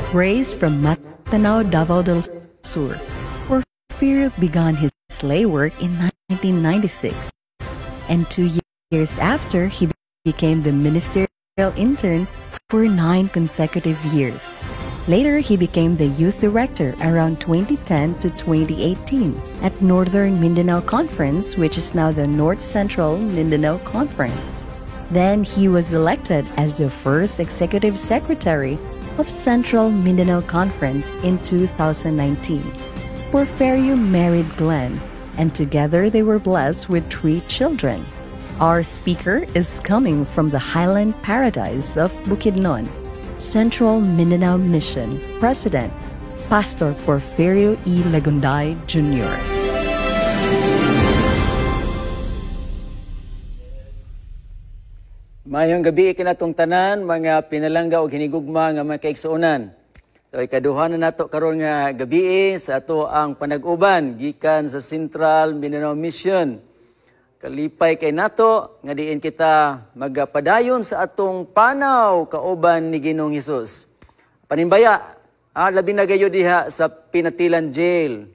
Raised from Matanao, Davao del Sur, Porfirio began his lay work in 1996, and 2 years after, he became the ministerial intern for 9 consecutive years. Later, he became the youth director around 2010 to 2018 at Northern Mindanao Conference, which is now the North Central Mindanao Conference. Then he was elected as the first executive secretary of Central Mindanao Conference in 2019. Porfirio married Glenn, and together they were blessed with 3 children. Our speaker is coming from the Highland Paradise of Bukidnon, Central Mindanao Mission President, Pastor Porfirio E. Lagunday Jr. Mayong gabi ikinatong tanan, mga pinalangga o hinigugma nga mga kaigsuonan. So ikaduha na nato karon nga gabi sa ato ang panag-uban gikan sa Central Mindanao Mission. Kalipay kay nato nga diin kita magpadayon sa atong panaw kauban ni Ginoong Hesus. Panimbaya, labi na gayo diha sa Pinatilan Jail.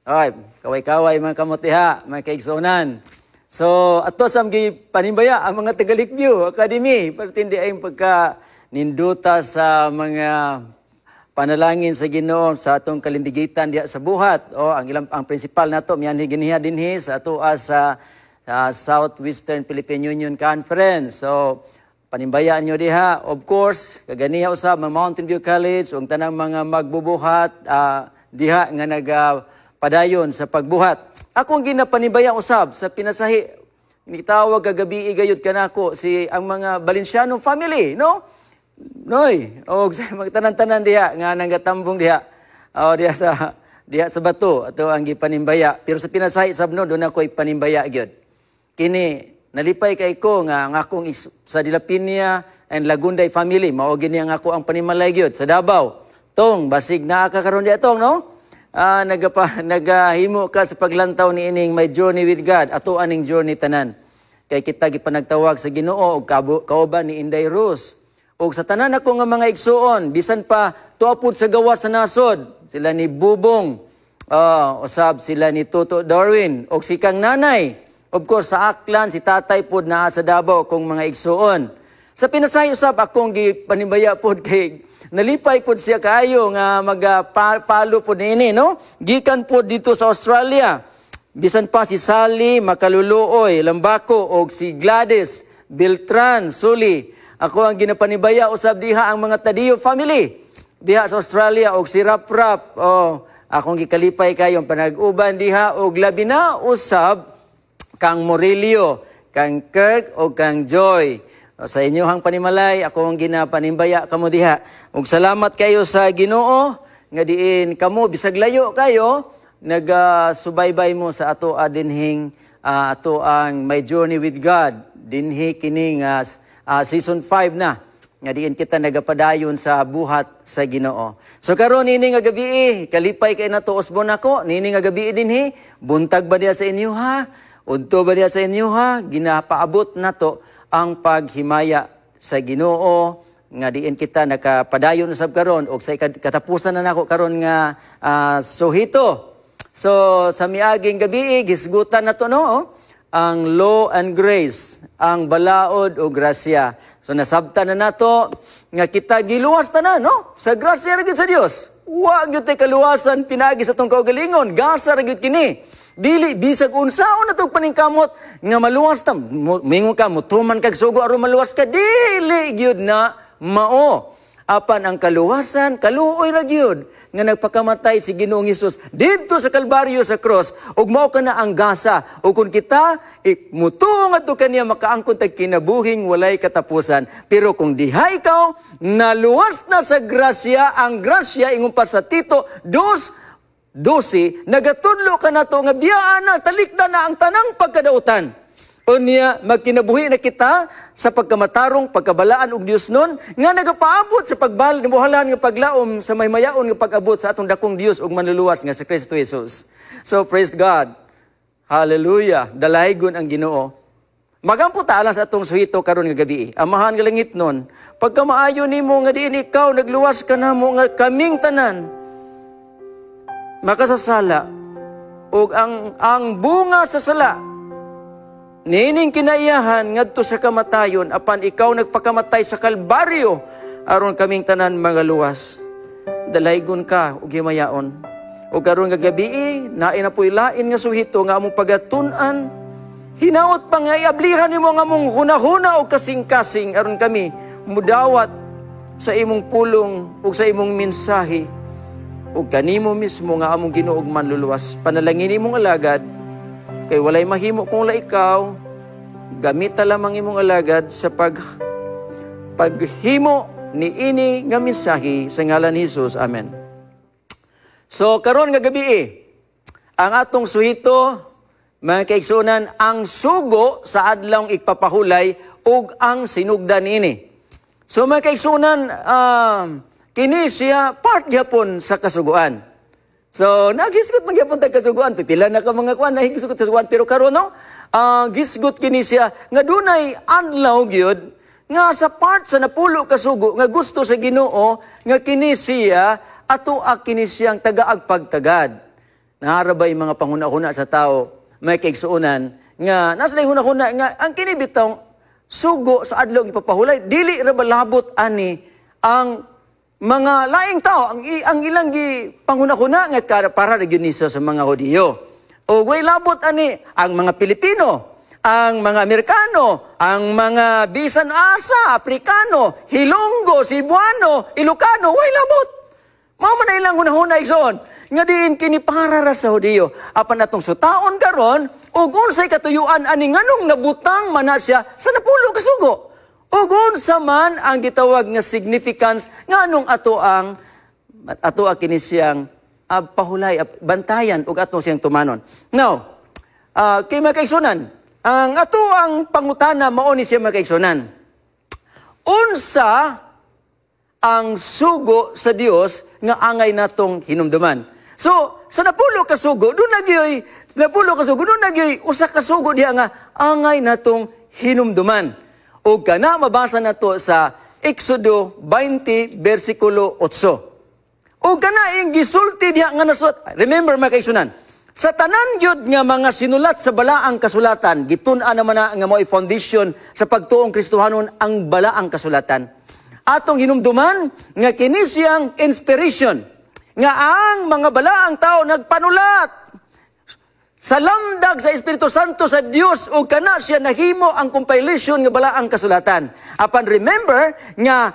Ay, kaway-kaway mga kamot diha, mga kaigsuonan. So, ato sa mga panimbaya ang mga taga Lakeview Academy, partindi ay pagka ninduta sa mga panalangin sa Ginoo sa atong kalimbigitan diha sa buhat. O ang principal nato miyan higiniha dinhi sa ato sa Southwestern Philippine Union Conference. So panimbayaan nyo diha. Of course, kaganiha usab mga Mountain View College ug tanang mga magbubuhat diha nga nagapadayon sa pagbuhat. Akong ginapanimbaya usab sa pinasahi nitawag kagabi gayud kanako si ang mga Valenciano family, no? Noy, og sa magtanan-tanan diha nga nanggatambong diha. Diha sa bato ato ang gipanimbaya. Pero sa pinasahi sabno doon ako ipanimbaya gyud. Kini nalipay kay ko nga akong sa Dilapinia and Lagunday family mao gini ang ako ang panimalay gyud sa Davao. Tong basig naa ka karon diha tong, no? Nagahimo ka sa paglantaw ni ining My Journey with God, ato aning journey tanan. Kay kita gipanagtawag sa Ginoo og kauban ni Inday Rose. Og sa tanan ako nga mga igsuon, bisan pa tuapod sa gawas sa nasod, sila ni Bubong, usab sila ni Toto Darwin, og si kang nanay. Of course sa Aklan, si tatay pod naa sa Davao kung mga igsuon. Sa pinasay usab akong gipanimbaya pod kay nalipay pod siya kaayo nga mag-follow pod niini, no? Gikan pod dito sa Australia. Bisan pa si Sally Makaluluoy Lambako og si Gladys Beltran Suli. Ako ang ginapanibaya usab diha ang mga Tadio family diha sa Australia og si Rap. Akong gikalipay kayo ang panag-uban diha og labi na usab kang Morelio, kang Kirk o kang Joy. Sa inyohang panimalay, ako ang ginapanimbaya kamo diha. Ug salamat kayo sa Ginoo nga diin kamo bisag layo kayo nagasubaybay mo sa ato dinhing ato ang My Journey with God. Dinhi kining season 5 na nga diin kita nagapadayon sa buhat sa Ginoo. So karon nini nga gabi kalipay kay nato usbon ako nini nga gabi dinhi buntag ba diha sa inyo ha? Udto ba diha sa inyo ha? Ginapaabot nato ang paghimaya sa Ginoo nga diin kita nakapadayon usab karon og sa katapusan na nako karon nga suhito. So sa miaging gabi gisgutan nato no ang law and grace, ang balaod o grasya. So nasabtan na nato nga kita giluwas tanan no sa grasya ra gyud sa Dios. Wa gyud tay kaluwasan pinagi sa tong kaugalingon, gasa ra gyud kini. Dili bisag unsaon na tong paningkamot nga maluwas ta. Mingon ka mutuman kag sugo aron maluwas ka, dili gyud na mao. Apan ang kaluwasan kaluoy ra gyud nga nagpakamatay si Ginoong Hesus didto sa Kalbaryo sa cross ug mao kana ang gasa ug kun kita mutuong adto kaniya makaangkon tag kinabuhing walay katapusan. Pero kung diha ikaw naluwas na sa grasya, ang grasya ingon pa sa Tito 2:12 nagatudlo ka nato nga biyaan na talikdan na ang tanang pagkadautan. Unya magkinabuhi na kita sa pagkamatarong pagkabalaan og Dios nun nga nagapaabot sa pagbuhalan nga paglaom sa maymayaon nga pag-abot sa atong dakong Dios ug manluluwas nga si Kristo Jesus. So praise God. Hallelujah. Dalaygon ang Ginoo. Magamputa alang sa atong suhito karon nga gabi. Amahan nga langit nun, pagka maayo nimo nga diin ikaw nagluwas ka namo nga kaming tanan makasasala ug ang bunga sa sala nining kinaiyahan ngadto sa kamatayon apan ikaw nagpakamatay sa kalbaryo aron kaming tanan mga luwas. Dalaygon ka ug himayaon. Ug karon nga gabi naay na puy lain nga suhito nga among pagatun-an. Hinaot pa nga iablihan nimo nga mong hunahuna o kasing-kasing aron kami mudawat sa imong pulong ug sa imong mensahe ug kanimo mismo nga among Ginoo ug manluluwas. Panalangin nimong alagad kay walay mahimo kung wala ikaw. Gamita lamang imong alagad sa paghimo ni ini nga mensahe sa ngalan ni Jesus. Amen. So karon nga gabi ang atong suhito mga kaigsunan, ang sugo sa adlawng igpapahulay ug ang sinugdan ini. So mga kaigsunan, kini siya part gyapon sa kasuguan. So nagisgot man gyapon tag kasuguan, pipila na ka mga kuan nahisgot kasuguan pero karon no, gisgot kini siya nga dunay adlaw gyud nga sa part sa napulo kasugo nga gusto sa Ginoo nga kini siya ato kini siyang tagaag pagtagad. Naharabay mga panghuna-huna sa tao may kaigsuonan nga nasa lay hunahuna nga ang kinibitong sugo sa adlaw ipapahulay dili ra balabot ani ang mga laing tao ang ilang gi panghuna-huna nga para ra gyud sa mga Hudiyo o way labot ani ang mga Pilipino, ang mga Amerikano, ang mga Bisan Asa, Afrikano, Hilonggo, Cebuano, Ilocano, way labot. Mao man ilang hunahuna igsoon nga diin kini para ra sa Hudiyo. Apan atong sutaon karon ug unsay katuyuan ani nganong nabutang man siya sa napulo ka sugo. Ug unsa man ang gitawag nga significance nganong ato kini siyang pahulay bantayan ug ato siyang tumanon. Now, kay makaigsunan, ang ato ang pangutana mao ni siya makaigsunan. Unsa ang sugo sa Dios nga angay natong hinumduman? So, sa napulo ka sugo, doon nagyoy, usa ka sugo diha nga angay natong hinumduman. O kana mabasa na to sa Exodo 20, versikulo 8. O kana yung gisulti diha nga nasulat. Remember mga kaigsunan, sa tanan gyud nga mga sinulat sa balaang kasulatan, gitun-an naman na nga mo'y foundation sa pagtuong Kristohanon ang balaang kasulatan. Atong hinumduman nga kini siyang inspiration nga ang mga balaang tao nagpanulat sa lamdag sa Espiritu Santo sa Dios o kana siya nahimo ang compilation nga balaang kasulatan. Apan remember nga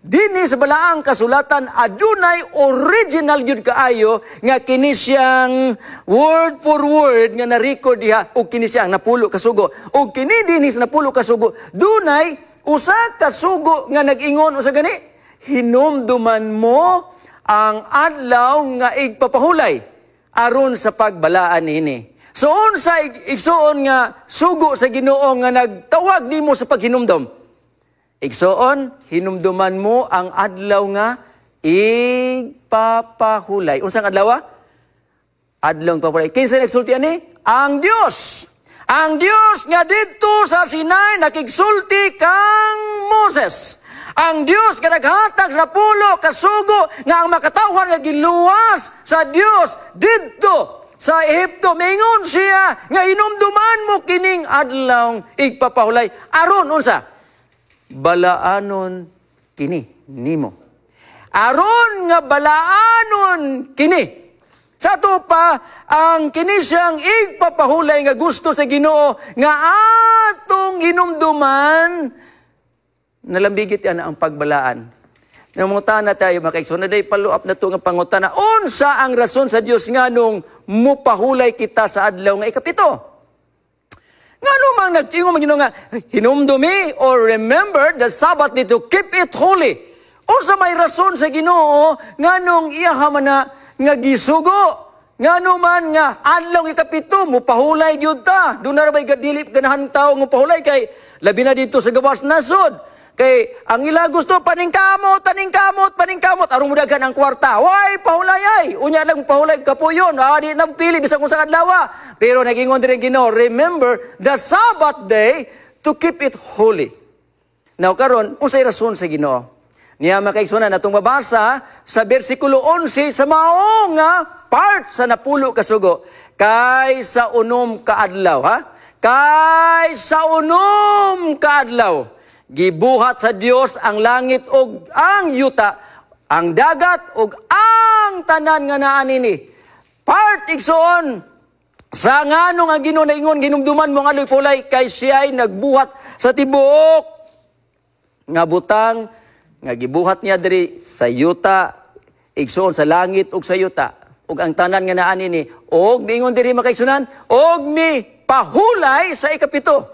dinhi sa balaang kasulatan adunay original gyud kaayo nga kini siyang word for word nga na-record diha o kini siyang napulo ka sugo. O kini dinhi sa napulo ka sugo dunay usa ka sugo nga nag-ingon usa gani hinumduman mo ang adlaw nga igpapahulay aron sa pagbalaan niini. So unsa igsuon nga sugo sa Ginoo nga nagtawag nimo sa paghinumdom? Igsuon hinumduman mo ang adlaw nga igpapahulay. Unsang adlaw? Adlaw nga papahulay. Kinsa nagsulti ani? Ang Dios. Ang Dios nga didto sa Sinai nakigsulti kang Moses. Ang Dios nga naghatag sa pulo kasugo nga ang makatawhan nga giluwas sa Dios didto sa Ehipto. Mingon siya nga hinumduman mo kining adlaw igpapahulay aron unsa? Balaanon kini nimo. Aron nga balaanon kini. Sa to pa ang kini siyang igpapahulay nga gusto sa Ginoo nga atong hinumduman. Nalambigit yan ang pagbalaan. Namutana tayo makaigsoon na day follow-up na ito nga pangutana. Unsa ang rason sa Dios nga nung mupahulay kita sa adlaw nga ikapito? Nga naman nag-ingo magino nga, hinumdumi or remember the Sabbath day to keep it holy. Unsa may rason sa Ginoo nga nung iyahaman na nga gisugo. Nga naman nga adlaw ikapito mupahulay gyud ta. Doon na rabay gadilip ganahan tao nga pahulay kay labi na dito sa gawas nasod. Kay ang ila gusto paningkamot aron mudagan ang kwarta. Way pahulayay. Unya lang pahulay kapuyon. Di na pili bisag usa ka adlaw. Pero nagingon din Ginoo, remember the Sabbath day to keep it holy. Now karon, unsay rason sa Ginoo? Niya makaigsunan atong mabasa sa bersikulo 11 sa mao nga part sa napulo ka sugo. Kay sa unom ka adlaw, ha? Kay sa unom ka adlaw, gibuhat sa Dios ang langit ug ang yuta, ang dagat ug ang tanan nga naa nini. Part igsoon sa ngano nga Ginoo naingon ginumduman mo nga pulay kay siya'y nagbuhat sa tibuok nga butang nga gibuhat niya diri sa yuta, igsoon sa langit ug sa yuta ug ang tanan nga naa nini, ug miingon diri makaigsunan, ug mi pahulay sa ikapito.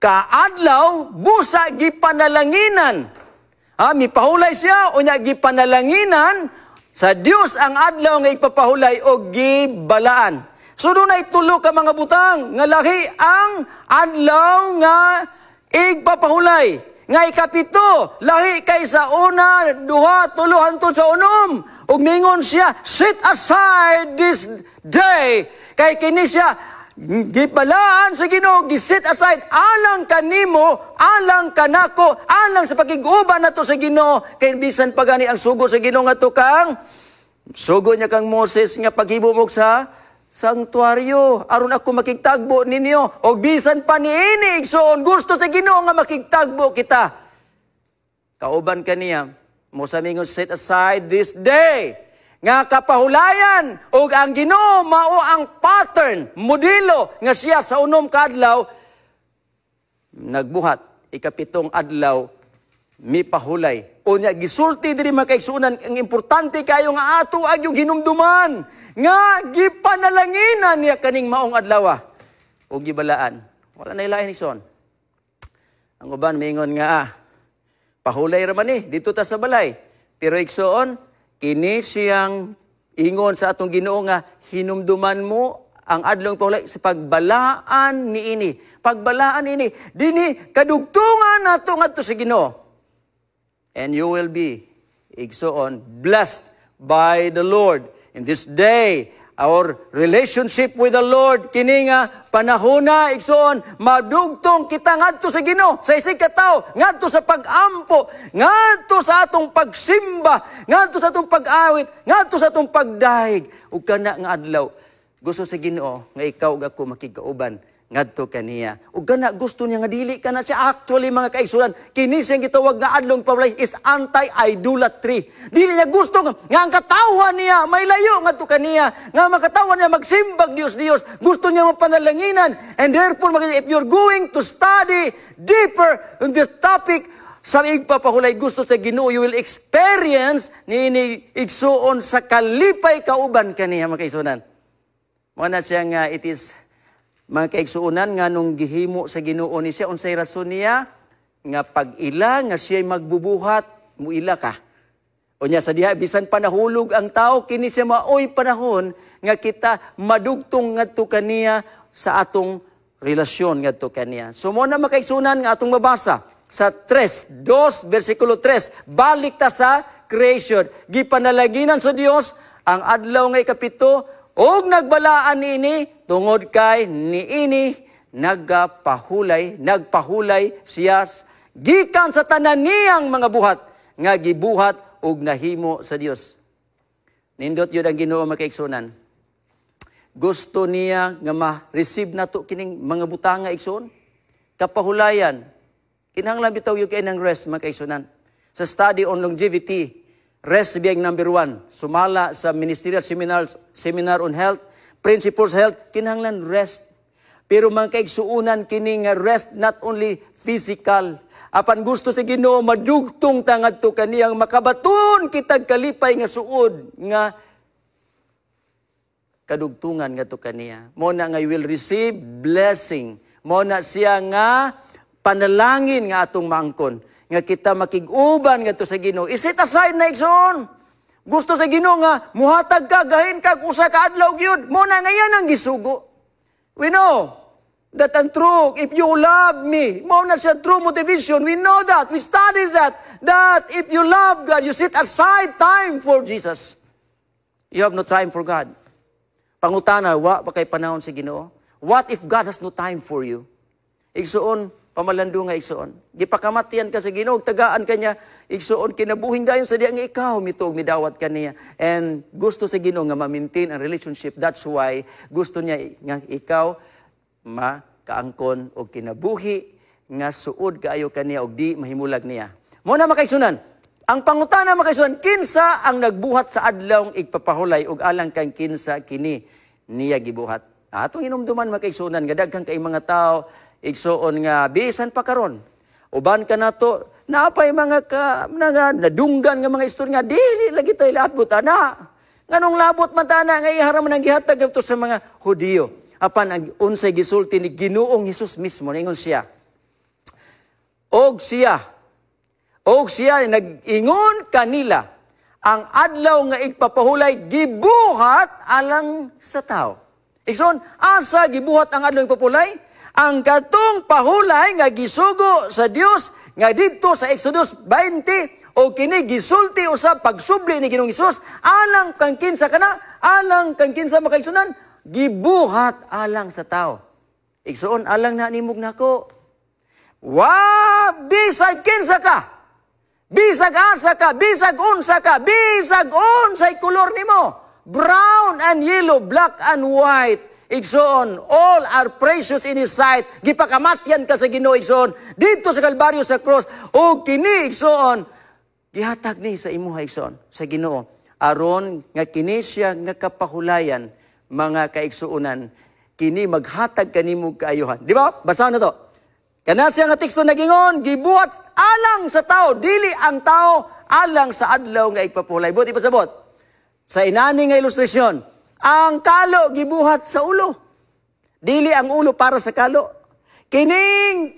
Kaadlaw busa gipanalanginan. Mi pahulay siya unya gipanalanginan sa Dios ang adlaw nga ipapahulay o gibalaan. So dunay tulo ka mga butang nga lahi ang adlaw nga igpapahulay. Nga ikapito, lahi kay sa una, duha, tulo, hantod sa unom. Ug mingon siya, set aside this day. Kay kini siya, gibalaan sa Ginoo, giset aside alang kanimo, alang kanako, alang sa pagiguban nato sa Ginoo. Kay bisan pagani ang sugo sa Ginoo nga tukang sugo niya kang Moses nga paghibumog sa sanktuaryo aron ako makigtagbo ninyo. Og bisan pa niini igsoon gusto sa Ginoo nga makigtagbo kita. Kauban kaniya mo sa mingon set aside this day nga kapahulayan ug ang Ginoo mao ang pattern, modelo nga siya sa unom ka adlaw nagbuhat ikapitong adlaw mipahulay. Unya gisulti diri makaigsunan ang importante kayo nga ato ag yung hinumduman nga gipanalanginan niya kaning maong adlaw o gibalaan. Wala na ilahin ison. Ang uban mingon nga pahulay ra man dito ta sa balay. Pero igsoon kini siyang ingon sa atong Ginoo nga hinumduman mo ang adlaw pahulay sa pagbalaan niini. Pagbalaan ini dinhi kadugtungan nato ngadto sa Ginoo. And you will be igsoon blessed by the Lord. In this day, our relationship with the Lord, kini nga panahona, igsoon, madugtong kita ngadto sa Ginoo, sa isig katawo, ngadto sa pag-ampo, ngadto sa atong pagsimba, ngadto sa atong pag-awit, ngadto sa atong pagdahig. Ug kana nga adlaw, gusto sa Ginoo nga ikaw ug ako makigkauban ngadto kaniya. Ug kana gusto niya nga dili kana siya actually mga kaigsunan. Kini siyang gitawag nga adlong pawlay is anti-idolatry. Dili niya gusto nga ang katawan niya may layo ngadto kaniya. Nga makatawan niya magsimbag Dios. Gusto niya mapanalanginan. And therefore if you're going to study deeper on this topic sa igpapahulay gusto sa Ginoo, you will experience ni igsuon sa kalipay kauban kaniya mga kaigsunan. Mo na siya nga it is mga kaigsuunan nga nung gihimo sa Ginoo ni siya, unsay rason niya nga pag-ila nga siya'y magbubuhat, muila ka. O niya sa diha, bisan panahulog ang tao, kini siya maoy panahon nga kita madugtong ngadto kaniya sa atong relasyon ngadto kaniya. So mo na makaigsuunan nga atong mabasa sa 2 versikulo 3, balik ta sa creation. Gipanalaginan sa Dios ang adlaw nga ikapito, og nagbalaan niini tungod kay niini nagpahulay siya gikan sa tanan niyang mga buhat nga gibuhat og nahimo sa Dios. Nindot yun ang Ginoo makaigsunan. Gusto niya nga ma-receive nato kining mga butang nga igsoon. Kapahulayan. Kinahanglan bitaw yung kay ng rest makaigsunan. Sa study on longevity, rest biyang number 1. Sumala sa ministerial seminar on health, principles health, kinahanglan rest. Pero mga kaigsuunan kini nga rest not only physical. Apan gusto sa Ginoo madugtong tangadto kaniyang makabaton kitag kalipay nga suod nga kadugtungan ngadto kaniya. Mo na nga will receive blessing. Mo na siya nga panalangin nga atong maangkon. Nga kita makig-uban nga to sa Ginoo. Iset aside na igsoon. Gusto sa Ginoo nga muhatag ka gahin ka usa ka adlaw gyud. Mo na nga yan ang gisugo. We know that ang true, if you love me, mo na siya true motivation. We know that. We studied that. That if you love God, you set aside time for Jesus. You have no time for God. Pangutana, wa pa kay panahon sa Ginoo? What if God has no time for you? Igsuon, pamalando nga igsuon. Gipakamatian ka sa Ginoo, tagaan kanya, igsuon, kinabuhing dayon sa diya nga ikaw, mitog, midawat ka niya. And gusto sa Ginoo nga ma-maintain ang relationship. That's why gusto niya nga ikaw makaangkon o kinabuhi nga suod kaayo kaniya og di mahimulag niya. Muna makaigsunan, ang pangutana makaigsunan, kinsa ang nagbuhat sa adlawng igpapahulay og alang kang kinsa kini niya gibuhat. Atong hinumduman makaigsunan, nga daghang kay mga tao igsuon nga bisan pa karon. Uban ka nato, napay mga nadunggan nga mga istorya, dili lagi tayo labot, ana. Nganong labot man tana, nga iharam ng gihatag ito sa mga Hudiyo. Apan, ang unsay gisulti ni Ginoong Hesus mismo, ningon siya. Og siya, nag-ingon kanila, ang adlaw nga igpapahulay, gibuhat alang sa tao. Ikson, asa gibuhat ang adlaw igpapahulay? Ang katong pahulay nga gisugo sa Dios nga didto sa Exodus 20 o kini gisulti usab pagsubli ni Ginoong Hesus alang kang kinsa kana, alang kang kinsa makaigsunan, gibuhat alang sa tao. Igsuon alang na nimog nako. Bisag kinsa ka, bisag asa ka, bisag unsa ka, bisag unsay kulor nimo, brown and yellow, black and white, igsoon, all are precious in His sight. Gipakamatyan ka sa Ginoo, igsoon, dito sa Kalbaryo sa cross, o kini, igsoon, gihatag ni sa imuha, igsoon, sa Ginoo, aron nga kini siya nga kapahulayan, mga kaigsuunan, kini maghatag kanimo kaayuhan. Di ba? Basahan na to. Kana siya nga teksto nagingon, gibuhat alang sa tao, dili ang tao alang sa adlaw nga igpapahulay. Buti pasabot. Sa inani nga ilustrasyon, ang kalo gibuhat sa ulo. Dili ang ulo para sa kalo. Kining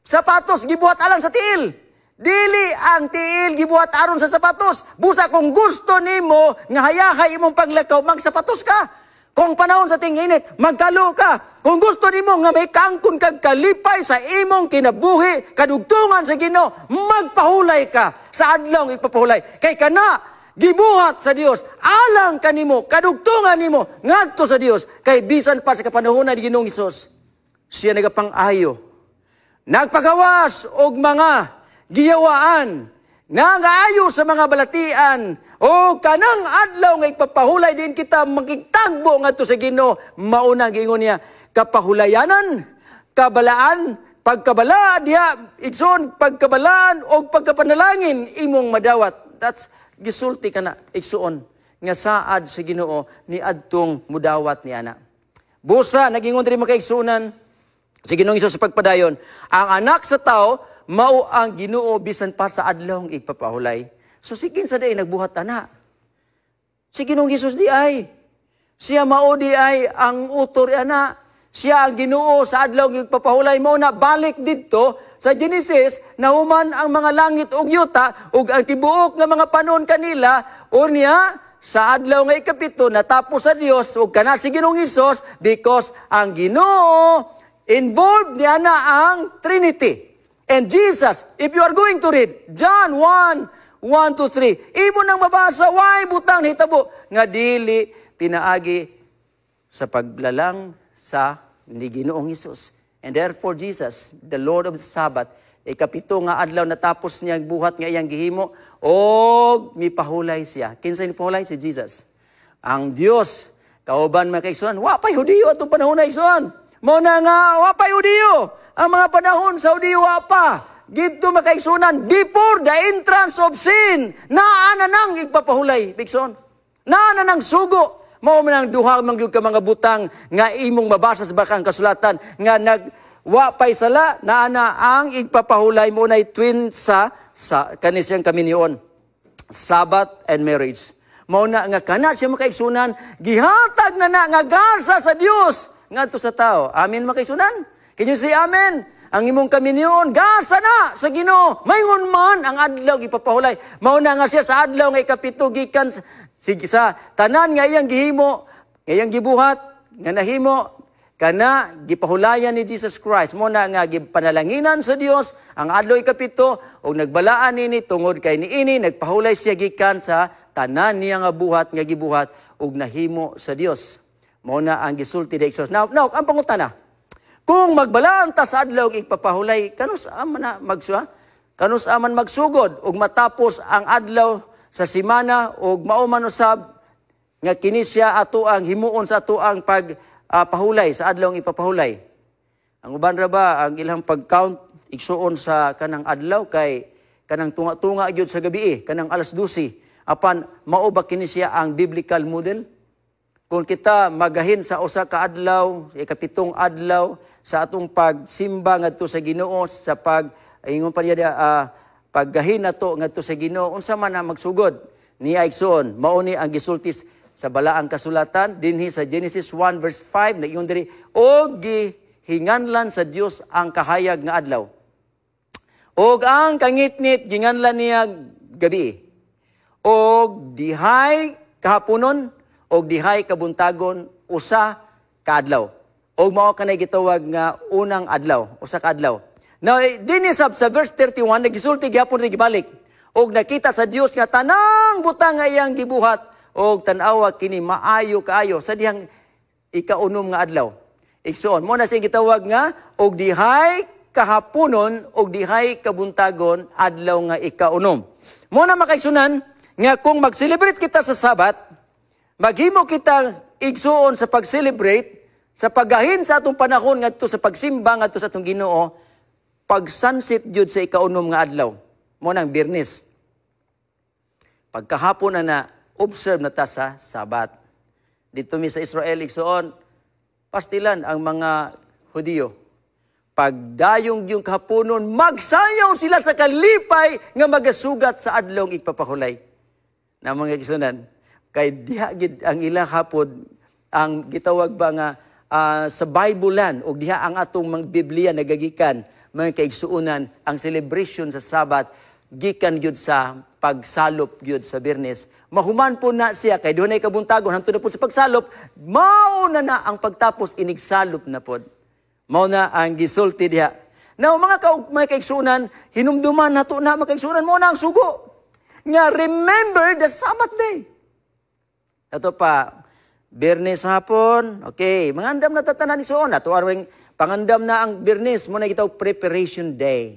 sapatos gibuhat alang sa tiil. Dili ang tiil gibuhat aron sa sapatos. Busa kung gusto nimo nga hayahay imong paglakaw, magsapatos ka. Kung panahon sa ting-init, magkalo ka. Kung gusto nimo nga may kangkon kag kalipay sa imong kinabuhi, kadugtungan sa Ginoo, magpahulay ka sa adlaw ipapahulay. Kay kana gibuhat sa Dios, alang kanimo, kadugtungan nimo ngadto sa Dios, kay bisan pa sa kapanahon ni Ginoong Hesus, siya nagapang-ayo, nagpagawas og mga giyawaan, nangaayo sa mga balatian, o kanang adlaw nga ipapahulay din kita makitagbo ngadto sa Ginoo, mauna giingon niya, kapahulayanan, kabalaan, pagkabala diha, igsoon, pagkabalaan o pagkapanalangin imong madawat. That's gisulti kana, igsoon, nga saad sa Ginoo ni adtong mudawat ni ana. Busa, nagingon diri makaigsunan, sa Ginoong Hesus sa pagpadayon, ang anak sa tao, mao ang Ginoo bisan pa sa adlaw nga igpapahulay. So sige sa day nagbuhat ana. Si Ginoong Hesus di ay. Siya mao di ay ang utor ana. Siya ang Ginoo sa adlaw nga igpapahulay mo na balik didto sa Genesis na human ang mga langit ug yuta ug ang tibuok nga mga panon kanila unya sa adlaw nga ikapito natapos sa Dios ug kana si Ginoong Hesus because ang Ginoo involved niya na ang Trinity. And Jesus, if you are going to read John 1:1-3, imo nang mabasa, why butang hitabo nga dili pinaagi sa paglalang sa ni Ginoong Hesus. And therefore Jesus, the Lord of the Sabbath, ikapito nga adlaw natapos niya buhat nga iyang gihimo og mipahulay siya. Kinsa ni pahulay? Si Jesus. Ang Dios, kauban mga kaigsunan, wa pay Hudiyo atong panahon na igsunan. Mao na nga wa pay Hudiyo. Ang mga panahon sa Hudiyo wa pa. Gito makaigsunan, before the entrance of sin, naana nang igpapahulay, bigson. Naana nang sugo. Mao man ang duha man gyud ka mga butang nga imong mabasa sa bakang kasulatan nga nagwa pay sala, naana ang igpapahulay mo nay twin sa kanisang kaminion. Sabbath and marriage. Mao na nga kana siya makaigsunan, gihatag na nga gasa sa Dios ngadto sa tao. Amen makaigsunan? Can you say amen? Ang imong kaminion, gasa na sa Ginoo. Mayngon man ang adlaw ipapahulay. Mao na nga siya sa adlaw nga ikapito gikan sa tanan nga iyang gihimo, nga iyang gibuhat, nga nahimo kana gipahulayan ni Jesus Christ. Mao na nga gipanalanginan sa Dios ang adlaw ikapito ug nagbalaan nini tungod kay niini nagpahulay siya gikan sa tanan niya nga buhat nga gibuhat ug nahimo sa Dios. Mao na ang gisulti ni Jesus. Now, ang pangutana. Kung magbalaan ta sa adlaw ipapahulay, kanus aman magsugod ug matapos ang adlaw sa simana ug mauman usab nga kini siya ato ang himuon sa ato ang pagpahulay sa adlaw ipapahulay. Ang uban ra ba ang ilang pag-count igsuon sa kanang adlaw kay kanang tunga-tunga gyud sa gabi kanang alas 12 apan mao ba kini siya ang biblical model? Kung kita magahin sa usa ka adlaw, ikapitong adlaw sa atong pagsimba ngadto sa Ginoo sa ingon pa niya paggahin nato ngadto sa Ginoo unsa man ang magsugod niya igsoon mao ni ang gisultis sa balaang kasulatan dinhi sa Genesis 1 verse 5 naingon diri og gihinganlan sa Dios ang kahayag nga adlaw og ang kangitnit ginganlan niya gabi og dihay kahaponon og dihay kabuntagon usa ka adlaw. Og mao kanay gitawag nga unang adlaw, usa ka adlaw. Now dinhi sa verse 31 nagisulti gyapon ni gibalik. Og nakita sa Dios nga tanang butang nga iyang gibuhat og tan-awa kini maayo kaayo sa dihang ikaunom nga adlaw. Igsoon mo na sing gitawag nga og dihay kahaponon og dihay kabuntagon adlaw nga ikaunom. Mo na makaigsunan nga kung mag-celebrate kita sa Sabat maghimo kita igsuon sa pag-celebrate, sa paggahin sa atong panahon ngadto sa pagsimba ngadto sa atong Ginoo, pag-sunset jud sa ikaunom nga adlaw. Mo nang Biyernes. Pagkahapon na observe na ta sa Sabat. Dito mi sa Israel igsuon, pastilan ang mga Hudiyo. Pagdayong yung kahaponon, magsayaw sila sa kalipay nga magasugat sa adlaw ipapahulay. Na mga igsunan, kay diha gid ang ilang hapon ang gitawag ba nga sa Biblean o diha ang atong mga Biblia nagagikan mga kaigsuonan ang celebration sa Sabat gikan gyud sa pagsalop gyud sa Biyernes mahuman po na siya kay dunay kabuntagon hangtod na po sa pagsalop mao na ang pagtapos inigsalop na pod mao na ang gisulti diha. Now mga kaigsuonan hinumduman nato na mga kaigsuonan mo na ang sugo nga remember the Sabbath day. Ato pa, Biyernes hapon, okay, mangandam na tatanan igsoon. Ato aring pangandam na ang Biyernes, muna gitaw preparation day.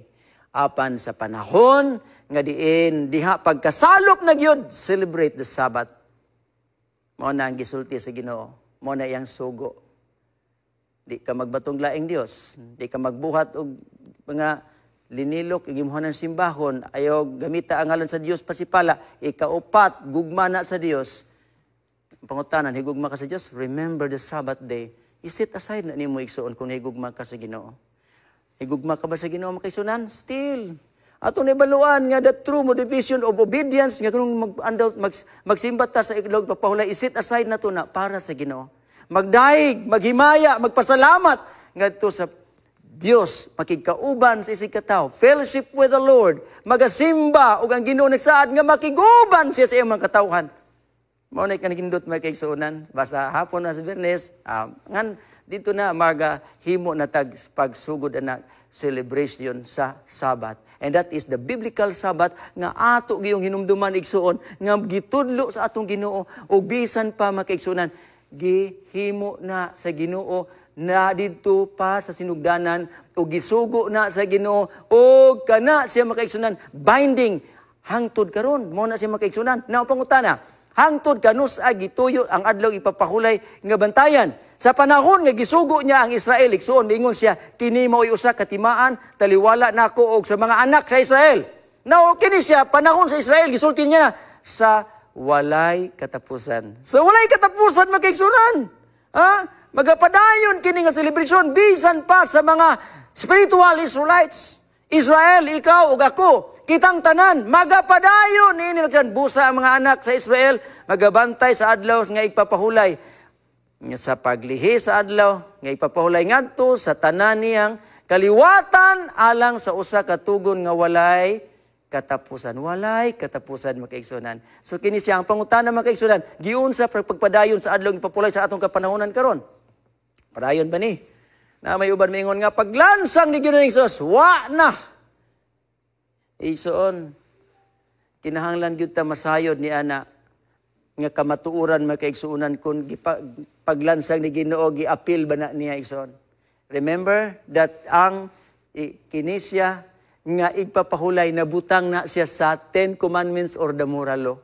Apan sa panahon, nga diha pagkasalop na gyud celebrate the Sabbath. Mao na ang gisulti sa Ginoo, mao na iyang sugo. Di ka magbatong laing Dios, di ka magbuhat og mga linilok, igimuhan ng simbahon, ayaw gamita ang ngalan sa Dios pasipala, ikaupat, gugma na sa Dios. Pangutanan, higugma ka sa Diyos, remember the Sabbath day. I-set aside na nimo igsuon kung higugma ka sa Ginoo. Higugma ka ba sa Ginoo makaisunan? Still. Ato na ibaluan nga the true motivation of obedience nga kung magsimbat ta sa iglog papahulay, i-set aside na to na para sa Ginoo. Magdaig, maghimaya, magpasalamat ngadto sa Dios, makigkauban sa isig katawo, fellowship with the Lord, magasimba ug ang Ginoo nagsaad nga makiguban siya sa iyang mga katawhan. Mao na kanindot may kaigsuonan basta hapon na sa Biyernes ngan dito na himo na tag pagsugod na celebration sa Sabat and that is the biblical Sabat nga ato giyong hinumduman igsuon nga gitudlo sa atong Ginoo ug bisan pa makaigsuonan gihimo na sa Ginoo na didto pa sa sinugdanan ug gisugo na sa Ginoo ug kana siya makaigsuonan binding hangtod karon mao na siya makaigsuonan na pangutana hangtod kanus gituyo ang adlaw ipapahulay nga bantayan. Sa panahon nga gisugo niya ang Israel, igsuon niingon siya, kini mao'y usa ka timaan, taliwala nako og sa mga anak sa Israel. Now kini siya panahon sa Israel gisulti niya sa walay katapusan. Sa walay katapusan makaigsunan. Magapadayon kini nga celebration bisan pa sa mga spiritual Israelites. Israel, ikaw ug ako, kitang tanan, magapadayon ini magbusa ang mga anak sa Israel, magabantay sa adlaw nga ipapahulay. Sa paglihi sa adlaw nga ipapahulay ngadto sa tanan niyang kaliwatan alang sa usa ka tugon nga walay katapusan. Walay katapusan makaigsunan. So kini siya ang pangutana makaigsunan, giunsa pagpadayon sa adlaw ipapahulay sa atong kapanahonan karon. Padayon ba ni? Na may uban mingon nga paglansang ni Ginoong Hesus, wa na. Igsoon, kinahanglan gyud ta masayod ni ana nga kamatuoran makaigsuunan kun paglansang ni Ginoo giapil ba na niya igsoon. Remember that ang kinisya nga igpapahulay na butang na siya sa 10 Commandments or the moral law.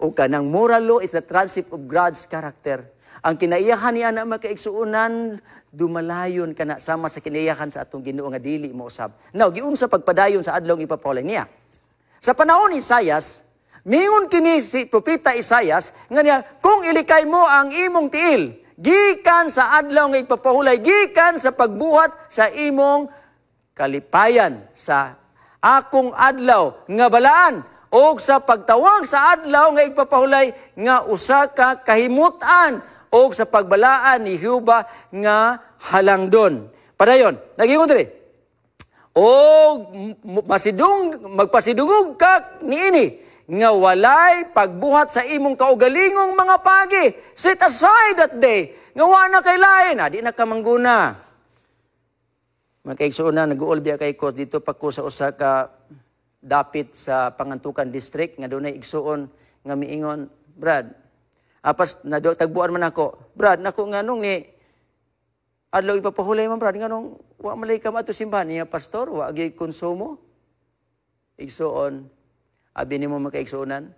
O kanang moral law is the transcript of God's character. Ang kinaiyahan niya na makaigsuunan, dumalayon ka na sama sa kinaiyahan sa atong Ginoo nga dili mo usab. Now, giunsa pagpadayon sa adlaw ipapahulay niya. Sa panahon ni Isaias, mingon kini si propeta Isaias nga niya, kung ilikay mo ang imong tiil, gikan sa adlaw nga ipapahulay, gikan sa pagbuhat sa imong kalipayan, sa akong adlaw nga balaan, o sa pagtawag sa adlaw nga ipapahulay nga usa ka kahimutan, o sa pagbalaan ni Jehova nga halangdon. Padayon, nagingon diri. O magpasidungog ka niini nga walay pagbuhat sa imong kaugalingong mga pagi. Set aside that day nga wa na kay lain, di na ka mangguna. Makaigsuuna nag-uol biya kay ko dito pa ko sa usa ka dapit sa Pangantukan District nga dunay igsuon nga miingon, Brad, apas tagbuan man ako, Brad, nako nganong ni adlaw ipapahulay man, Brad, nganong wa malay ka mato simbahan niya, pastor, wa gyud konsumo. Igsuon, abi nimo makaigsuonan.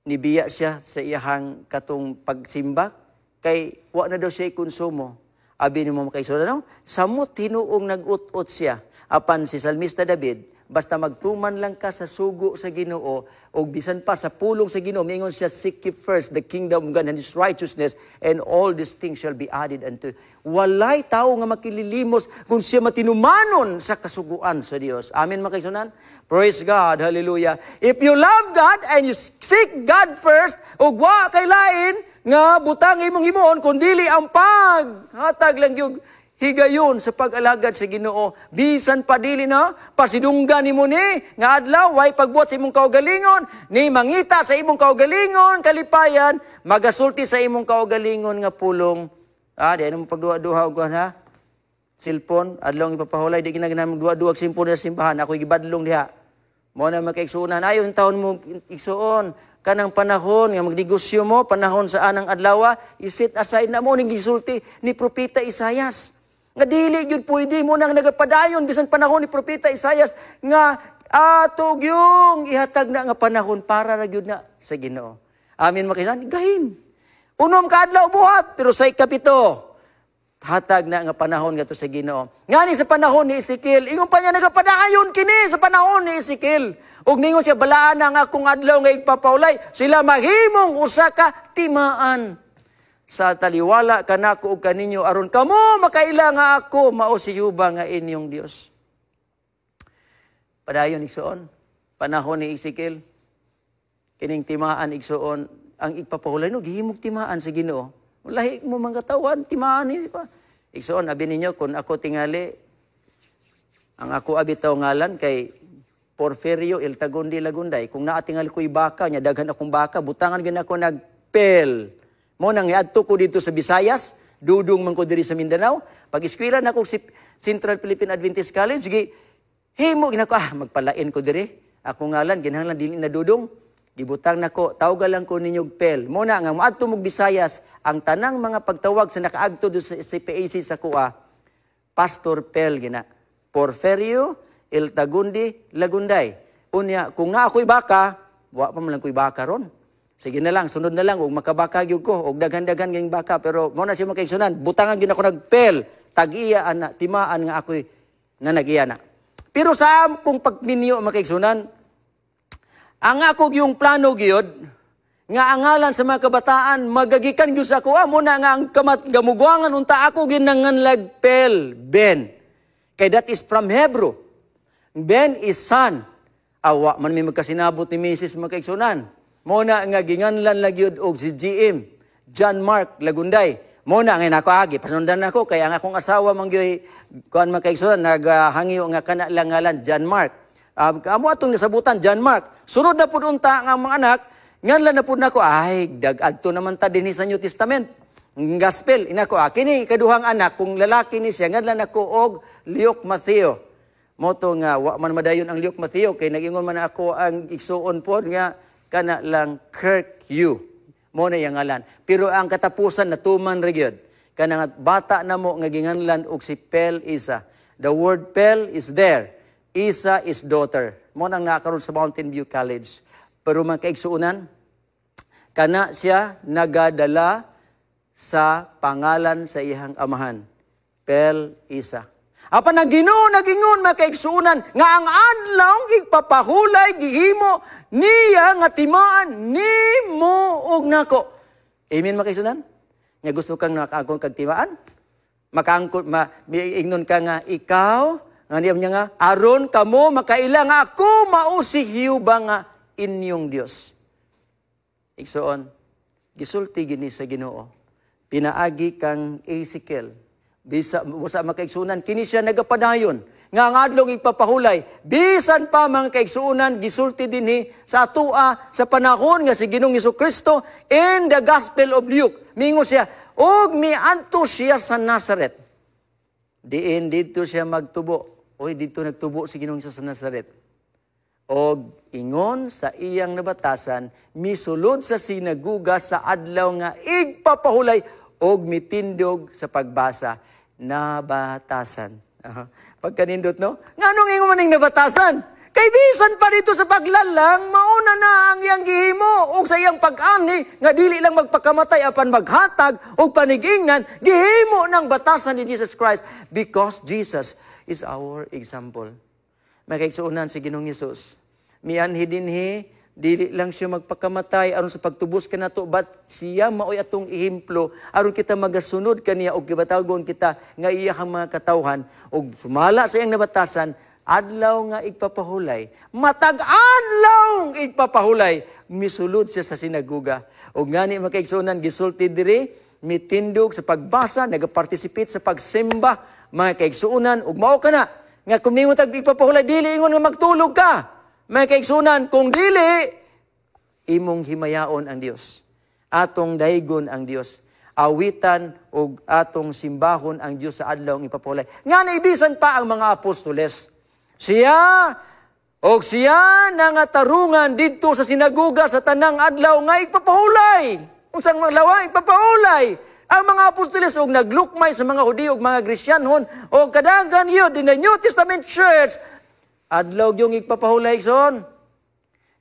Nibiya siya sa iyahang katong pagsimba kay wa na daw siya konsumo. Abi nimo makaigsuonan, no? Samot tinuong nag-ut-ut siya. Apan si Salmista David, basta magtuman lang ka sa sugo sa Ginoo o bisan pa sa pulong sa Ginoo, mingon siya, seek ye first the kingdom of God and His righteousness, and all these things shall be added unto you. Walay tao nga makililimos kung siya matinumanon sa kasuguan sa Dios. Amen, makaigsuonan? Praise God, hallelujah. If you love God and you seek God first, ug wa kay lain nga butang imong himuon kundili ang paghatag lang yung higayon sa pag-alagad sa Ginoo. Bisan pa dili na pasidunggan nimo ni nga adlaw way pagbuot sa imong kaugalingon, ni mangita sa imong kaugalingon kalipayan, magasulti sa imong kaugalingon nga pulong. Di ano mo pagduha-duha og ha. Cellphone adlaw ipapahulay di ginaganamong duha-duha og cellphone sa simbahan, ako gibadlong diha. Mo na makaigsuonan ayon taon mo igsuon kanang panahon nga magnegosyo mo, panahon sa anang adlaw, iset aside na mo ning gisulti ni propeta Isaias. Nga dili gyud pwede mo nang nagapadayon bisan panahon ni propeta Isaias nga atog yung ihatag na nga panahon para ra gyud na sa Ginoo. Amin makinan gahin. Unom ka adlaw buhat pero sa ikapito hatag na nga panahon nga to sa Ginoo. Ngani sa panahon ni Ezekiel, ingon pa niya nagapadayon kini sa panahon ni Ezekiel. Ug ningon siya balaan na nga akong adlaw nga igpapaulay, sila mahimong usa ka timaan. Sa taliwala kanako ug kaninyo aron kamo makaila nga ako mao si Jehova nga inyong Dios. Padayon igsuon panahon ni Ezekiel kining timaan igsuon ang igpapahulay no gihimog timaan sa Ginoo. Lahi mo mga katawan timaan ni pa. Igsuon abi ninyo kun ako tingali ang ako abi taw ngalan kay Porfirio Iltagundi Lagunday. Kung naatingal ko'y baka nya daghan akong baka butangan gyud ako nagpel. Mo nang iadto ko dito sa Visayas, dudong man ko diri sa Mindanao. Pag-eskwela na ko si Central Philippine Adventist College, sige, himo ginako magpalain ko diri. Ako ngalan ginahanglan dili na dudong. Gibutang nako, tawag lang ko ninyo pel. Mo na nga maadto mog Visayas, ang tanang mga pagtawag sa nakaagto do sa CPAC sa kuha, Pastor Pel gina. Porfirio Iltagundi Lagunday. Unya, kung na ako'y baka, wa pa man lang ko'y baka ron. Sige na lang, sunod na lang, ug makabaka gyud ko, ug daghan-daghan ng baka, pero mo na siya makaigsunan, butangan gyud ako nagpel, tag-iya ana, timaan nga ako'y nanagiya na. Pero sa kung pagminyo makaigsunan, ang ako yung plano gyud nga angalan sa mga kabataan magagikan gyud sa ako, mo na nga ang gamugwangan unta ako ginanganlag pel, Ben. Kay that is from Hebrew. Ben is son. Awa man may magkasinabot ni Mrs. makaigsunan. Muna nga ginganlan lagyud og si GM, John Mark Lagunday. Muna nga nako agi, pasundan nako kay ang akong asawa mangyoy kuan makaigsunan naghangyo nga kana lang ngalan John Mark. Amo atong nasabutan John Mark. Sunod na pud unta nga mga anak, nganlan na pud nako ay dag-adto naman ta dinhi sa New Testament. Gospel inako kini kaduhang anak kung lalaki ni siya nganlan nako og Luke Matthew. Moto nga wa man madayon ang Luke Matthew kay nagingon man ako ang igsuon pod nga kana lang Kirk Hugh. Mo na yang ngalan. Pero ang katapusan natuman ra gyud. Kanang bata na mo nga ginganlan og si Pel Isa. The word Pel is there. Isa is daughter. Mo nang nakaroon sa Mountain View College. Pero man kaigsuunan, kana siya nagadala sa pangalan sa iyang amahan. Pel Isa. Apan ang Ginoo nagingon makaigsuunan nga ang adlaw igpapahulay gihimo niya nga timaan nimo og nako. Amen makaigsuunan? Nya gusto kang nakaangkon kag timaan? Makaangkon miingnon ka nga ikaw nga niya nga aron kamo makaila nga ako mao si Jehova nga inyong Dios. Igsoon, gisulti gini sa Ginoo. Pinaagi kang Ezekiel. Bisa makaigsunan, kini siya nagapadayon. Nga ang adlong ipapahulay. Bisan pa mga kaigsunan, gisulti dinhi sa atua sa panahon nga si Ginoong Jesucristo in the Gospel of Luke. Mingo siya, og miadto siya sa Nazareth. Diin dito siya magtubo. Oy, dito nagtubo si Ginoong Hesus sa Nazareth. Og ingon sa iyang nabatasan, misulod sa sinaguga sa adlaw nga igpapahulay og mitindog sa pagbasa. Nabatasan. Pagkanindot, no? Nganong ingon maning nabatasan? Kay bisan pa dito sa paglalang, mauna na ang iyang gihimo o sa iyang pag-ani, nga dili lang magpakamatay apan maghatag o panigingnan, gihimo ng batasan ni Jesus Christ because Jesus is our example. May kaigsuunan si Ginoong Hesus. Mianhi dinhi, dili lang siya magpakamatay aron sa pagtubos kanato, but siya maoy atong ehemplo aron kita magasunod kaniya og gibatagon kita nga iyang mga katawhan og sumala sa iyang nabatasan adlaw nga igpapahulay, matag adlaw igpapahulay, misulod siya sa sinaguga. Og ngani makaigsunan gisulti diri, mitindog sa pagbasa, nagaparticipate sa pagsimba, mga kaigsuunan ug mao kana nga kung mingon tag igpapahulay dili ingon nga magtulog ka. May kaigsunan, kung dili, imong himayaon ang Dios. Atong daygon ang Dios. Awitan o atong simbahon ang Dios sa adlaw ng ipapahulay. Nga naibisan pa ang mga apostoles. Siya nangatarungan dito sa sinaguga sa tanang adlaw nga ipapahulay. Unsang lawa, ipapahulay. Ang mga apostoles og naglukmay sa mga Hudiyo ug mga Kristiyanhon o kadaghan yun in the New Testament Church, adlaw yung igpapahulay son.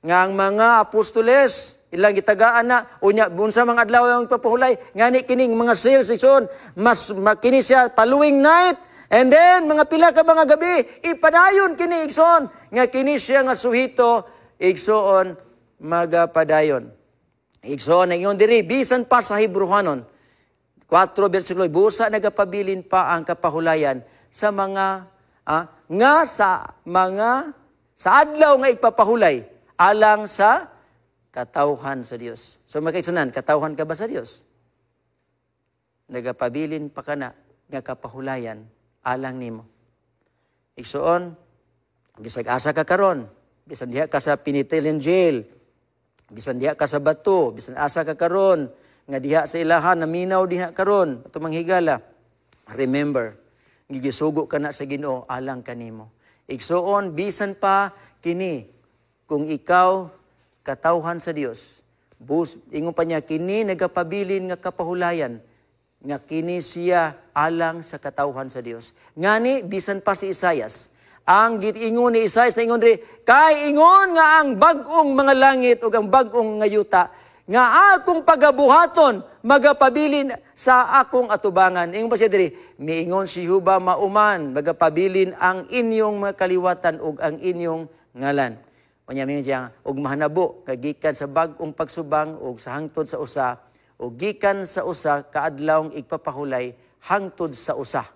Nga ang mga apostoles, ilang gitagaan na, unya, bunsa mga adlaw yung igpapahulay, ngani kining mga sales, son, mas kini siya following night, and then mga pila ka mga gabi, ipadayon kini igsoon, nga kini siya nga suhito, igsoon, magapadayon. Igsoon, ngayon diri, bisan pa sa Hebrewanon, 4 versikulo, busa nagapabilin pa ang kapahulayan sa mga sa adlaw nga ipapahulay alang sa katawhan sa Dios. So makaigsunan, katawhan ka ba sa Dios? Nagapabilin pa kana nga kapahulayan alang nimo. Igsuon, bisag asa ka karon, bisan diha ka sa Pinitilan jail, bisan diha ka sa bato, bisan asa ka karon nga diha sa ilahan naminaw diha karon ato manghigala. Remember, gigisugo ka na sa Ginoo alang kanimo. Igsuon, bisan pa kini, kung ikaw katawhan sa Dios, ingon pa niya, kini nagapabilin nga kapahulayan, nga kini siya alang sa katawhan sa Dios. Ngani, bisan pa si Isaias, ang gitingon ni Isaias na ingon ri, kay ingon nga ang bag-ong mga langit o ang bag-ong nga yuta, nga akong pagabuhaton, magapabilin sa akong atubangan. Ingon pa siya diri, miingon si Jehova mauman, magapabilin ang inyong mga kaliwatan ug ang inyong ngalan. Unya mingon siya, ug mahanabo, kagikan sa bag-ong pagsubang ug sa hangtod sa usa, ug gikan sa usa kaadlawng igpapahulay hangtod sa usa.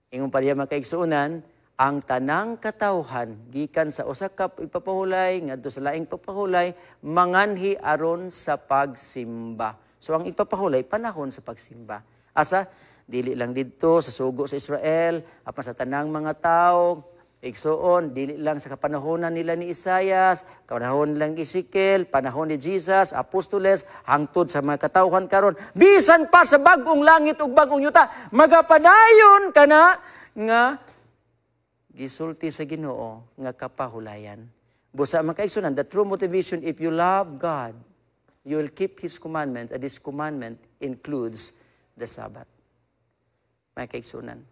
Ingon pa diya makaigsuunan, ang tanang katawhan gikan sa usa ka ipapahulay ngadto sa laing papahulay manganhi aron sa pagsimba. So ang ipapahulay panahon sa pagsimba. Asa dili lang didto sa sugo sa Israel, apan sa tanang mga tawo, igsuon dili lang sa kapanahonan nila ni Isaias, panahon lang Ezekiel, panahon ni Jesus, apostoles, hangtod sa mga katawhan karon. Bisan pa sa bag-ong langit ug bag-ong yuta, magapadayon kana nga gisulti sa Ginoo nga kapahulayan. Busa makaigsunan, the true motivation, if you love God, you will keep His commandment, and His commandment includes the Sabbath. mga kaigsunan.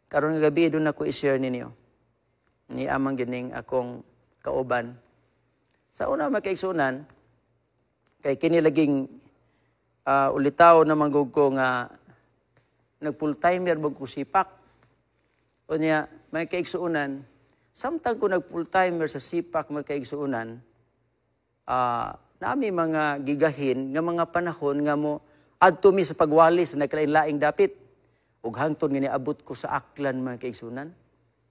Karon nga gabi doon ako i-share ninyo. Ni amang gining akong kauban. Sa una mga kaigsunan, kay kini laging ulitaw na manggug ko nga nag-full-timer bag ko sipak. O niya, mga kaigsuunan, samtang ko nag-full-timer sa sipak mga kaigsuunan, nami mga gigahin nga mga panahon nga mo adto mi sa pagwalis na nagkalain-laing dapit. Ug hangtod nga niabot ko sa Aklan mga kaigsuunan.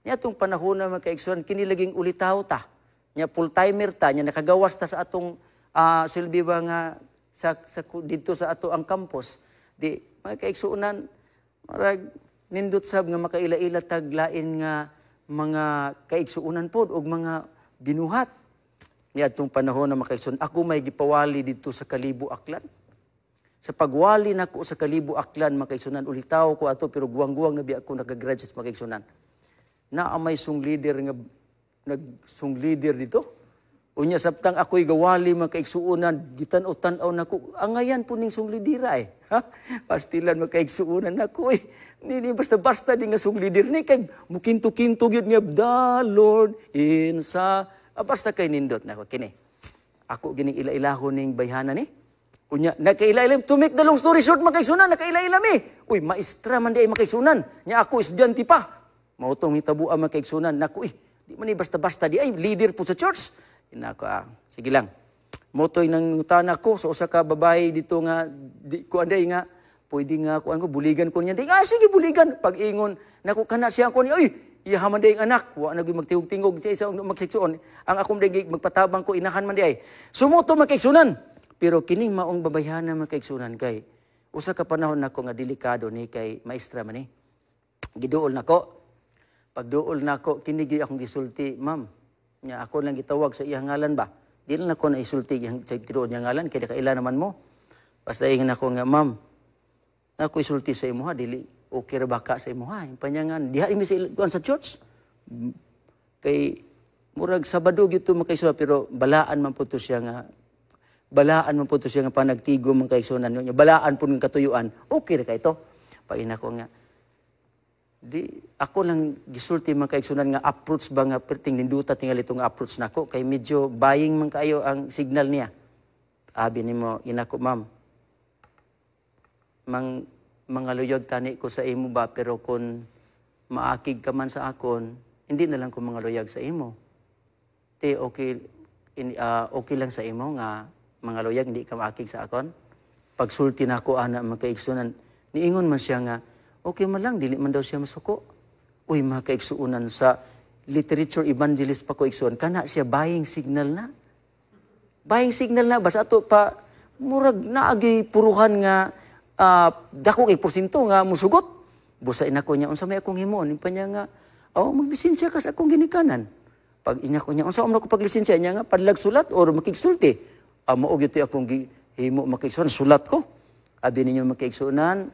Nya tong panahon na mga kaigsuunan, kini laging ulitaw ta. Nya full-timer ta, nya nakagawas ta sa atong silbi ba nga dito sa ato ang campus. Di, mga kaigsuunan, marag nindot sab nga makaila-ila taglain nga mga kaigsuunan pod og mga binuhat. Ni adtong panahon na makaigsuon, ako may gipawali dito sa Kalibo Aklan. Sa pagwali nako sa Kalibo Aklan makaigsunan, ulitaw ko ato pero guwang-guwang na bi ako nagagraduate sa makaigsunan. Na may sung leader nga nagsung leader dito. Unya sabtang ako'y gawali makaigsuunan, gitan-o-tan-aw nako. Angayan po ning sung lidira eh. Ha? Pastilan makaigsuunan nako eh. Nini basta-basta di nga sung leader ni kay mukinto-kinto gyud nga the Lord in sa basta kay nindot nako kini. Ako gining ila-ilahon ning bayhanan ni. Unya nakaila-ilam to make the long story short makaigsunan nakaila-ilam eh. Uy maestra man di ay makaigsunan. Nya ako estudyante pa. Mao tong hitabuan makaigsunan nako eh. Di man ni basta-basta di ay leader po sa church. Nako sige lang. Motoy nang utana ko sa usa ka babae dito nga di ko anday nga pwede nga kuan ko buligan ko niya. Sige buligan pag ingon nako kana siya ko ni oy iya man day anak wa na gyud magtingog-tingog siya isa magseksuon. Ang akong day magpatabang ko inahan man di ay. Sumoto makaigsunan. Pero kining maong babayhanan makaigsunan kay usa ka panahon nako nga delikado ni kay maestra man ni. Giduol nako. Pag duol nako kini gyud akong gisulti, ma'am. Nya ako lang gitawag sa iyang ngalan ba? Di lang ako naisulti sa tinuod niya ngalan, kaya kaila naman mo. Basta ingin ako nga, ma'am, ako isulti sa imo ha, dili, okay ra baka sa imo ha. Yung panyangan, diha imi sa church. Kay, murag Sabado gito makaisula, pero balaan man po to siya nga, panagtigo makaisunan niya, balaan po ng katuyuan, okay ra ka ito. Pagin ako nga, di ako lang gisulti man kaigsunan nga approach ba nga perting ninduta tingali itong approach nako kay medyo buying man kayo ang signal niya. Abi nimo inako ma'am. Mga luyag tani ko sa imo ba pero kun maakig ka man sa akon hindi na lang ko mga luyag sa imo. Te okay okay lang sa imo nga mga luyag hindi ka maakig sa akon. Pagsulti nako ana man kaigsunan niingon man siya nga okay man lang, dili man daw siya masuko. Uy, mga kaigsuunan sa literature evangelist pa ko igsuon, kana siya buying signal na. Buying signal na, basta ato pa, murag naagi puruhan nga, dako kay porsinto nga musugot. Busa inako niya, unsa may akong himon, impa niya nga, maglisensya ka sa akong ginikanan. Pag inako niya, unsa umno ko paglisensya niya nga, padlag sulat or makigsulti. Maog ito akong himo makigsuunan, sulat ko. Abi ninyo makigsuunan,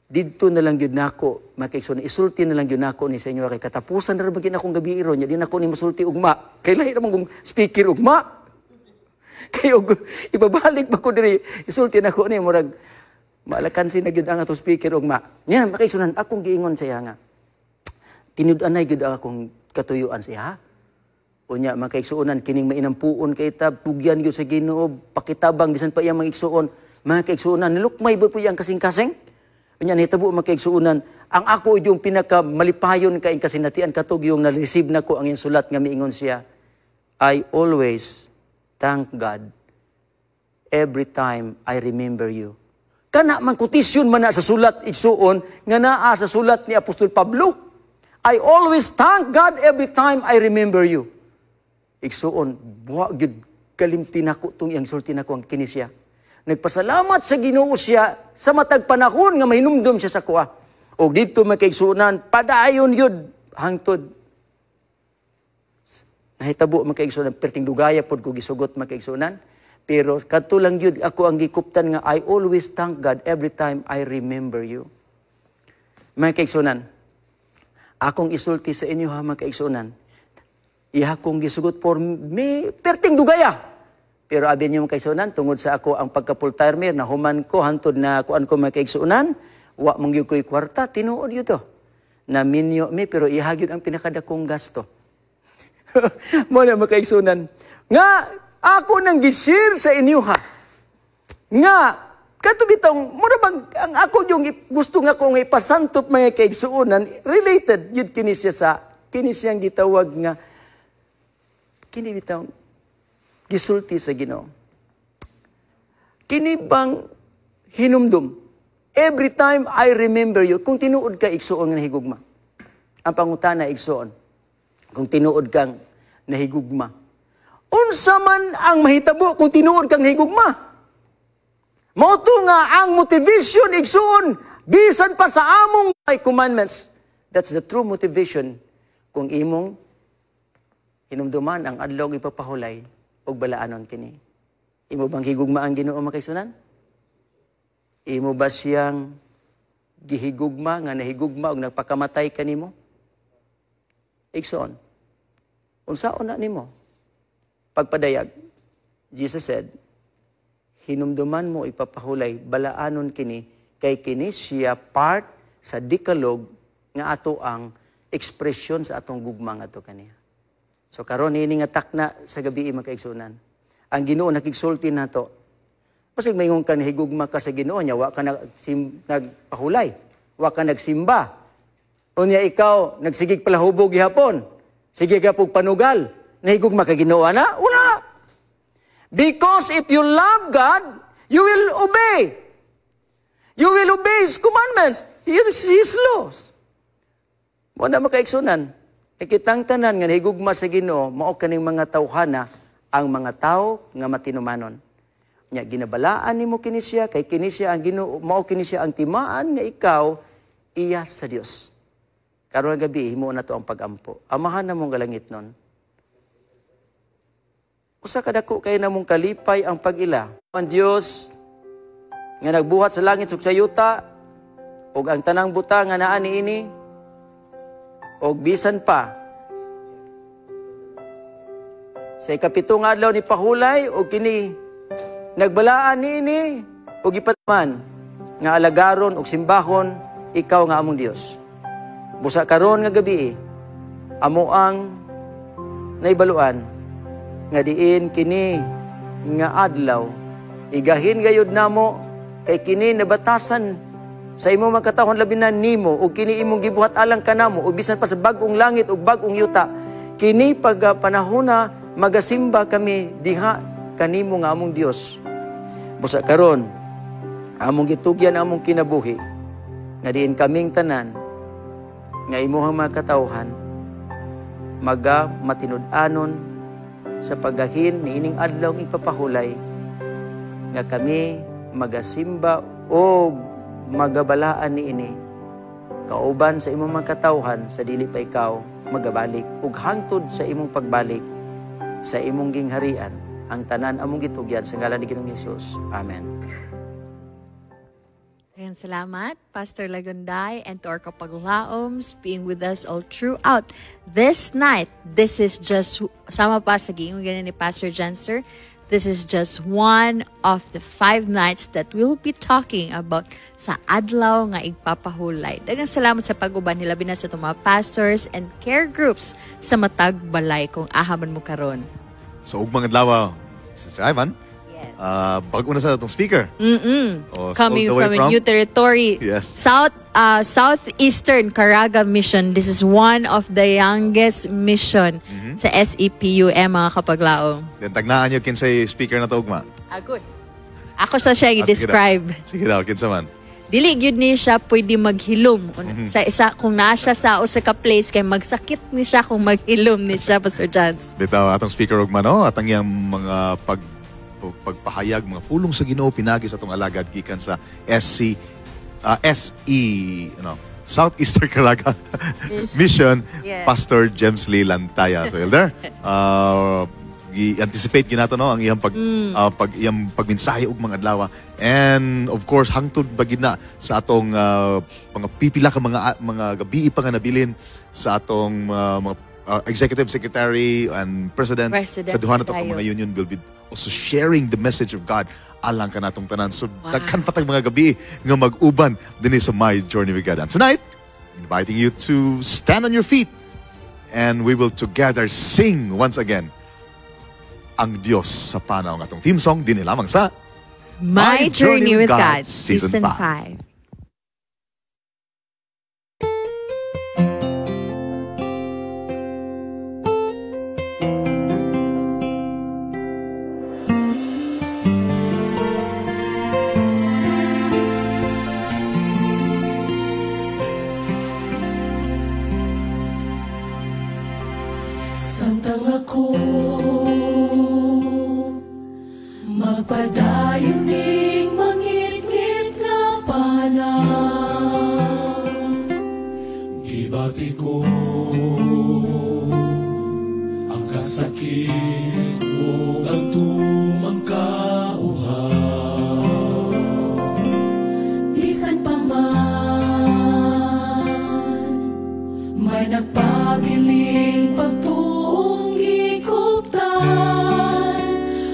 dito na lang yun nako, makaigsunan, isulti na lang yun nako ni Senyor, kay katapusan na rin akong gabi iro niya, di nako ni masulti ugma. Kay lahi naman kong speaker ugma. Kay ibabalik ba ko diri, isulti na ko ni, murag, malakan si nagyud ang ato speaker ugma. Yan, makaigsunan, akong giingon siya nga. Tinud-anay gyud akong katuyuan siya, ha? Unya, makaigsuunan, kining mainampuon kay tab, tugyan gyud sa Ginoo, pakitabang, bisan pa iyang mangigsuon, makaigsuunan, nilukmay ba po iyang kasing-kasing? Unya nahitabo makaigsuunan ang ako yung pinakamalipayon kaing kasinatian katog yung na-receive nako ang iyang sulat nga miingon siya I always thank God every time I remember you. Kana man quotation man na sa sulat igsuon nga naa sa sulat ni Apostol Pablo. I always thank God every time I remember you. Igsuon buwa gyud kalimti nako tong iyang sulti nako ang kini siya. Nagpasalamat sa Ginoo siya sa matag panahon nga mahinumdom siya sa kuha. O dito makaigsunan, padayon yun hangtod. Nahitabo makaigsunan, perting dugaya pod ko gisugot makaigsunan. Pero kadto lang yun, ako ang gikuptan nga, I always thank God every time I remember you. Makaigsunan, akong isulti sa inyo ha makaigsunan. Iha kong gisugot for me, perting dugaya. Pero abi niyo mga kaigsuonan, tungod sa ako ang pagka-full-timer na human ko hantod na kuan ko mga kaigsuonan, wa mong gyud ko'y kwarta, tinuod yun to. Na minyo mi, pero ihagyod ang pinakadakong gasto. Mo na mga kaigsuonan. Nga, ako nang gisir sa inyo ha. Nga, katubitong, mura bang, ang ako yung gusto nga kong ipasantop mga kaigsuonan, related yun kini siyang gitawag nga, kini bitang, gisulti sa Ginoo. Kini bang hinumdum? Every time I remember you, kung tinuod ka igsuon nga nahigugma. Ang pangutana igsuon, kung tinuod kang nahigugma. Unsa man ang mahitabo kung tinuod kang nahigugma? Mauto nga ang motivation igsuon, bisan pa sa among commandments. That's the true motivation kung imong hinumduman ang adlaw ipapahulay og balaanon kini. Imo bang higugma ang Ginoo makaisunan? Imo ba siyang gihigugma nga nahigugma og nagpakamatay kanimo? Igsoon. Unsaon na nimo? Pagpadayag, Jesus said, hinumduman mo ipapahulay balaanon kini kay kini siya part sa Decalogue nga ato ang ekspresyon sa atong gugma nga ato kaniya. So karon ini nga takna sa gabi mga kaigsunan. Ang Ginoo nakigsulti nato. Pasig mayingon ka higugma ka sa Ginoo nya wa ka nagpahulay, wa ka nagsimba. Unya ikaw nagsigig palahubog gihapon. Sige ka pug panugal. Nahigugma ka Ginoo na? Wala. Because if you love God, you will obey. You will obey His commandments, His laws. Wala makaigsunan. Ikitang tanan nga nahigugma sa Ginoo, mao kaning mga tawhana ang mga tao nga matinumanon. Nya ginabalaan nimo kini siya kay kini siya ang Ginoo, mao kini siya ang timaan nga ikaw iya sa Dios. Karon gabi himo na to ang pagampo. Amahan na mong galangit nun. Usa kadako kay namong kalipay ang pag-ila. Ang Dios nga nagbuhat sa langit ug sa yuta ug ang tanang butang nga naa niini ug bisan pa sa ikapitong adlaw ni pahulay ug kini nagbalaan niini ug ipatman nga alagaron ug simbahon ikaw nga among Dios. Busa karon nga gabi amo ang naibaluan nga diin kini nga adlaw igahin gayud namo kay kini nabatasan sa imong magkatahon labi na nimo ug kini imong gibuhat alang kanamo ug bisan pa sa bag-ong langit ug bag-ong yuta kini pag panahona magasimba kami diha kanimo nga among Dios. Busa karon among gitugyan among kinabuhi nga diin kaming tanan nga imuhang mga katawhan maga matinud-anon sa paggahin niining adlaw ipapahulay nga kami magasimba o magabalaan niini kauban sa imong mga katawhan sa dili pa ikaw magabalik ug hangtod sa imong pagbalik sa imong gingharian ang tanan among gitugyan sa ngalan ni Ginoong Hesus. Amen. Ayan, salamat, Pastor Lagunday, and to our kapaglaoms being with us all throughout this night. This is just, sama pa sa giingon ganin ni Pastor Janster, this is just one of the 5 nights that we'll be talking about sa adlaw nga igpapahulay. Daghang salamat sa pag-uban nila binas sa mga pastors and care groups sa matag balay kung ahaman mo karon. So, ugmang adlaw, Sister Ivan, Yes. bago na sa itong speaker. Coming from a new territory. Yes. Southeastern Caraga Mission. This is one of the youngest mission sa SEPUM, mga kapaglaong. Then, tagnaan nyo kinsay speaker na to, ugma. Good. Ako sa siya i-describe. Sige daw, kinsa man. Dili gyud ni siya pwede maghilom sa isa kung naa siya sa usa ka place kay magsakit ni siya kung maghilom ni siya, Pastor Jans. Bitaw atong speaker ugma no, atang iyang mga pagpahayag, mga pulong sa Ginoo pinagi sa atong alagad gikan sa Southeastern Caraga Mission, Yes. Pastor James Lee Lantaya. So, Elder, i-anticipate ginato no ang iyang iyang pagmensahe ug mga adlaw, and of course hangtod bagid na sa atong mga pipila ka mga gabi pa nga nabilin sa atong mga executive secretary and president sa duha na to mga union will be also sharing the message of God alang ka natong tanan. So, daghan patag mga gabi nga mag-uban din sa My Journey with God. And tonight, inviting you to stand on your feet and we will together sing once again Ang Diyos sa Panaw, ng atong theme song din lamang sa My Journey with God, Season 5. Samtang ako magpadayon ning mangit-ngit nga panaw, gibati ko ang kasakit o ang tumangkauhaw. Bisan pa man may nagpabiling pagtuong gikuptan,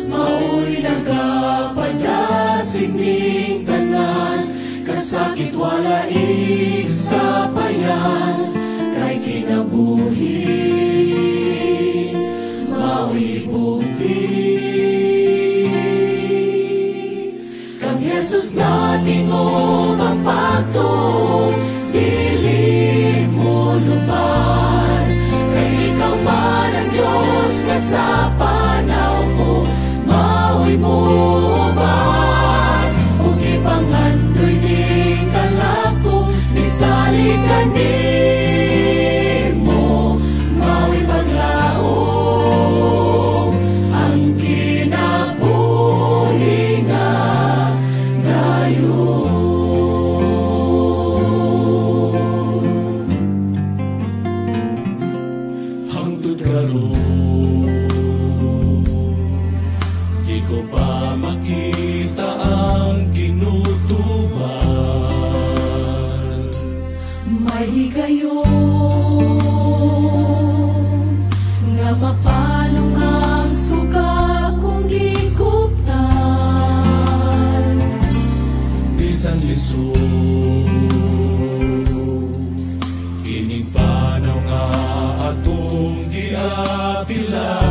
mao'y nagapadasig ning tanan, kasakit wala isabayan, kay kinabuhi mao'y bugti. Kang Jesus natin o mapagtuong, dili mo lupan, kay ikaw man ang Diyos nga sa panaw ko, mao'y muban, ug ipangandoy ning kalako, nisali ka nimo, mao'y paglaom, ang kinabuhi nga dayon. Hangtod karon di ko pa makita ang kinutuban, may higayon nga mapalong ang suga kong gikuptan, bisan lisod kining panaw nga atong giapila.